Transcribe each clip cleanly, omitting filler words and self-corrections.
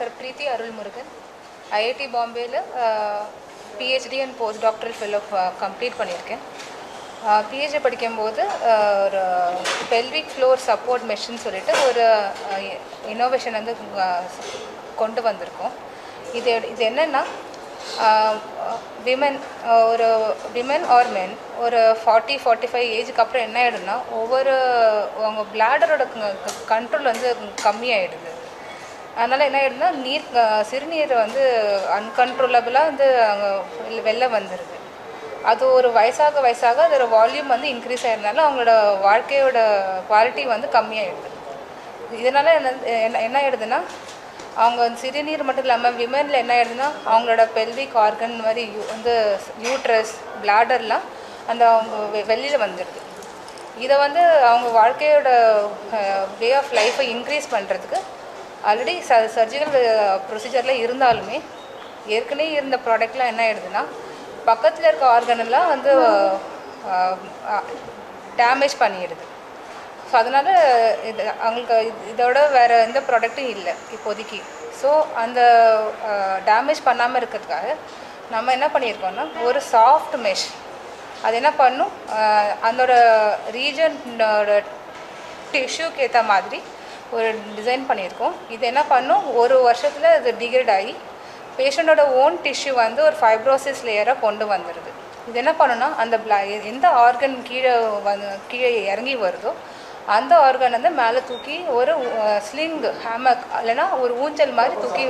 Doctor Preethi Arulmurugan IIT பாம்பேயில் PhD and post doctoral fellow complete பண்ணியிருக்கேன். PhD படிக்கும்போது ஒரு பெல்விக் ஃப்ளோர் சப்போர்ட் மெஷின் சொல்லிட்டு ஒரு இன்னோவேஷன் வந்து கொண்டு வந்திருக்கோம். இது என்னென்னா விமன் ஆர் மென் ஒரு 40-45 ஏஜுக்கு அப்புறம் என்ன ஆகிடும்னா அவங்க பிளாடரோட கண்ட்ரோல் வந்து கம்மியாயிடுது. அதனால் என்ன ஆகிடும்னா சிறுநீர் வந்து அன்கண்ட்ரோலபிளாக வந்து வெளில வந்துடுது. அது ஒரு வயசாக அதோட வால்யூம் வந்து இன்க்ரீஸ் ஆகிருந்தாலும் அவங்களோட வாழ்க்கையோட குவாலிட்டி வந்து கம்மியாகிடுது. இதனால் என்ன ஆகிடுதுன்னா அவங்க சிறுநீர் மட்டும் இல்லாமல் விமனில் என்ன ஆகிடுதுன்னா அவங்களோட பெல்விக் ஆர்கன் மாதிரி வந்து யூட்ரஸ் பிளாடர்லாம் அவங்க வெளியில் வந்துடுது. இதை வந்து அவங்க வாழ்க்கையோட வே ஆஃப் லைஃப்பை இன்க்ரீஸ் பண்ணுறதுக்கு ஆல்ரெடி சர்ஜிக்கல் ப்ரொசீஜரில் இருந்தாலுமே ஏற்கனவே இருந்த ப்ராடக்ட்லாம் என்ன ஆகிடுதுன்னா பக்கத்தில் இருக்க ஆர்கனெல்லாம் வந்து டேமேஜ் பண்ணிடுது. ஸோ அதனால் அவங்களுக்கு இதோட வேறு எந்த ப்ராடக்ட்டும் இல்லை இப்போதைக்கு. ஸோ அந்த டேமேஜ் பண்ணாமல் இருக்கிறதுக்காக நம்ம என்ன பண்ணியிருக்கோம்னா ஒரு சாஃப்ட் மெஷ் அது என்ன பண்ணும் அதோட ரீஜனோட டிஷ்யூக்கு ஏற்ற மாதிரி ஒரு டிசைன் பண்ணியிருக்கோம். இது என்ன பண்ணும் ஒரு வருஷத்தில் இது டிகிரேட் ஆகி பேஷண்ட்டோட ஓன் டிஷ்யூ வந்து ஒரு ஃபைப்ரோசிஸ் லேயராக கொண்டு வந்துடுது. இது என்ன பண்ணுன்னா அந்த எந்த ஆர்கன் கீழே இறங்கி வருதோ அந்த ஆர்கன் வந்து மேலே தூக்கி ஒரு ஸ்லிங் ஹேமக் இல்லைன்னா ஒரு ஊஞ்சல் மாதிரி தூக்கி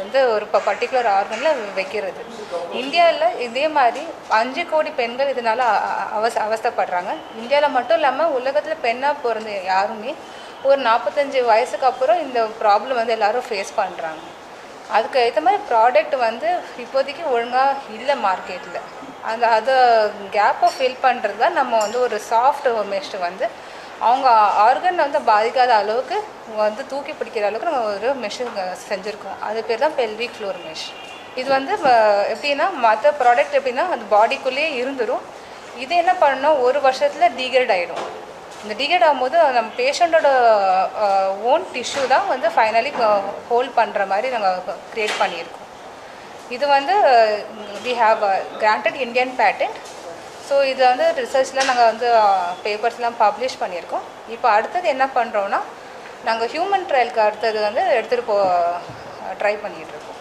வந்து ஒரு பர்டிகுலர் ஆர்கனில் வைக்கிறது. இந்தியாவில் இதே மாதிரி 5 கோடி பெண்கள் இதனால் அவஸ்தைப்படுறாங்க. இந்தியாவில் மட்டும் இல்லாமல் உலகத்தில் பெண்ணாக பிறந்த யாருமே ஒரு 45 வயசுக்கு அப்புறம் இந்த ப்ராப்ளம் வந்து எல்லோரும் ஃபேஸ் பண்ணுறாங்க. அதுக்கு ஏற்ற மாதிரி ப்ராடக்ட் வந்து இப்போதைக்கு ஒழுங்காக இல்லை மார்க்கெட்டில். அதை கேப்பை ஃபில் பண்ணுறது தான் நம்ம வந்து ஒரு சாஃப்ட் மெஷ் வந்து அவங்க ஆர்கன் வந்து பாதிக்காத அளவுக்கு வந்து தூக்கி பிடிக்கிற அளவுக்கு நம்ம ஒரு மெஷின் செஞ்சுருக்கோம். அது பேர் தான் பெல்விக் ஃப்ளோர் மெஷ். இது வந்து எப்படின்னா மற்ற ப்ராடக்ட் எப்படின்னா அது பாடிக்குள்ளேயே இருந்துடும். இது என்ன பண்ணணும் ஒரு வருஷத்தில் டீக்ரேட் ஆகிடும். இந்த டீக்ரேட் ஆகும்போது நம்ம பேஷண்ட்டோட ஓன் டிஷ்யூ தான் வந்து ஃபைனலி ஹோல்ட் பண்ணுற மாதிரி நாங்கள் க்ரியேட் பண்ணியிருக்கோம். இது வந்து we have granted Indian patent. So இது வந்து ரிசர்ச்சில் நாங்கள் வந்து பேப்பர்ஸ்லாம் பப்ளிஷ் பண்ணியிருக்கோம். இப்போ அடுத்தது என்ன பண்ணுறோன்னா நாங்கள் ஹியூமன் ட்ரையலுக்கு அடுத்தது வந்து எடுத்துகிட்டு ட்ரை பண்ணிகிட்ருக்கோம்.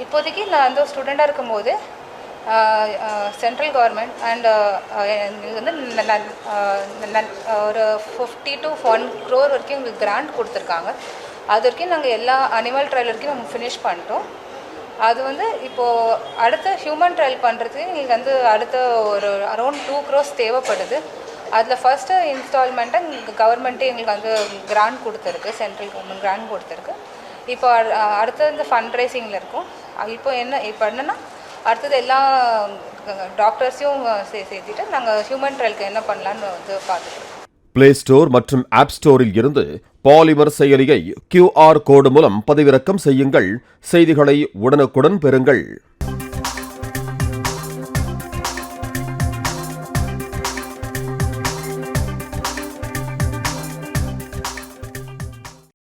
இப்போதைக்கு நான் வந்து ஸ்டூடெண்ட்டாக இருக்கும்போது சென்ட்ரல் கவர்மெண்ட் அண்ட் எங்களுக்கு வந்து ஒரு 50 to 1 crore வரைக்கும் எங்களுக்கு கிராண்ட் கொடுத்துருக்காங்க. அது வரைக்கும் நாங்கள் எல்லா அனிமல் ட்ரையல் வரைக்கும் நம்ம ஃபினிஷ் பண்ணிட்டோம். அது வந்து இப்போது அடுத்த ஹியூமன் ட்ரையல் பண்ணுறதுக்கு எங்களுக்கு வந்து அடுத்த ஒரு அரௌண்ட் 2 crores தேவைப்படுது. அதில் ஃபஸ்ட்டு இன்ஸ்டால்மெண்ட்டாக கவர்மெண்ட்டே எங்களுக்கு வந்து கிராண்ட் கொடுத்துருக்கு, சென்ட்ரல் கவர்மெண்ட் கிராண்ட் கொடுத்துருக்கு. இப்போ அடுத்தது இந்த ஃபண்ட் ரைசிங்கில் இருக்கும். இப்போ என்னென்னா அடுத்தது எல்லா டாக்டர்ஸையும் சேர்த்துட்டு நாங்கள் ஹியூமன் ட்ரையலுக்கு என்ன பண்ணலான்னு வந்து பார்த்துக்கிறோம். பிளே ஸ்டோர் மற்றும் ஆப் ஸ்டோரில் இருந்து பாலிமர் செயலியை QR கோடு மூலம் பதிவிறக்கம் செய்யுங்கள். செய்திகளை உடனுக்குடன் பெறுங்கள்.